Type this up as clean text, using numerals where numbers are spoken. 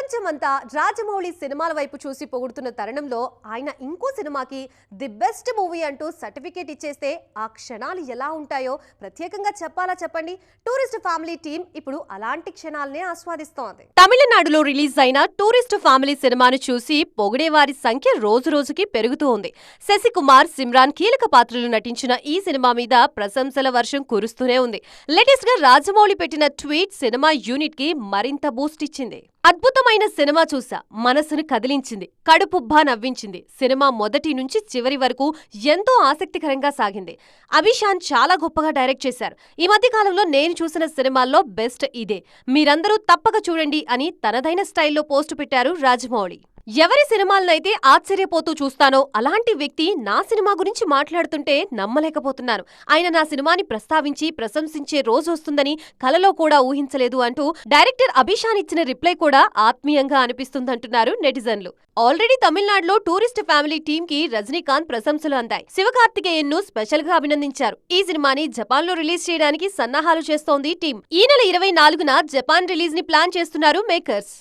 ప్రపంచమంతా రాజమౌళి సినిమాల వైపు చూసి పొగుడుతున్న తరుణంలో ఆయన ఇంకో సినిమాకి ది బెస్ట్ మూవీ అంటూ సర్టిఫికేట్ ఇచ్చేస్తే ఆ క్షణాలు ఎలా ఉంటాయో ప్రత్యేకంగా చెప్పాలా చెప్పండి. టూరిస్ట్ ఫ్యామిలీ టీం ఇప్పుడు అలాంటి క్షణాలనే ఆస్వాదిస్తోంది. తమిళనాడులో రిలీజ్ అయిన టూరిస్ట్ ఫ్యామిలీ సినిమాను చూసి పొగిడే వారి సంఖ్య రోజు రోజుకి పెరుగుతూ ఉంది. శశికుమార్, సిమ్రాన్ కీలక పాత్రలు నటించిన ఈ సినిమా మీద ప్రశంసల వర్షం కురుస్తూనే ఉంది. లేటెస్ట్ గా రాజమౌళి పెట్టిన ట్వీట్ సినిమా యూనిట్ కి మరింత బూస్ట్ ఇచ్చింది. అద్భుతమైన సినిమా చూసా, మనసును కదిలించింది, కడుపుబ్బా నవ్వించింది. సినిమా మొదటి నుంచి చివరి వరకు ఎంతో ఆసక్తికరంగా సాగింది. అభిషాన్ చాలా గొప్పగా డైరెక్ట్ చేశారు. ఈ మధ్య కాలంలో నేను చూసిన సినిమాల్లో బెస్ట్ ఇదే, మీరందరూ తప్పక చూడండి అని తనదైన స్టైల్లో పోస్టు పెట్టారు రాజమౌళి. ఎవరి సినిమాలనైతే ఆశ్చర్యపోతూ చూస్తానో అలాంటి వ్యక్తి నా సినిమా గురించి మాట్లాడుతుంటే నమ్మలేకపోతున్నాను. ఆయన నా సినిమాని ప్రస్తావించి ప్రశంసించే రోజు వస్తుందని కలలో కూడా ఊహించలేదు అంటూ డైరెక్టర్ అభిషాన్ ఇచ్చిన రిప్లై కూడా ఆత్మీయంగా అనిపిస్తుందంటున్నారు నెటిజన్లు. ఆల్రెడీ తమిళనాడులో టూరిస్ట్ ఫ్యామిలీ టీమ్ కి రజనీకాంత్ ప్రశంసలు అందాయి. శివకార్తికేయన్ ను స్పెషల్ గా అభినందించారు. ఈ సినిమాని జపాన్ లో రిలీజ్ చేయడానికి సన్నాహాలు చేస్తోంది టీం. ఈ నెల 24న జపాన్ రిలీజ్ ని ప్లాన్ చేస్తున్నారు మేకర్స్.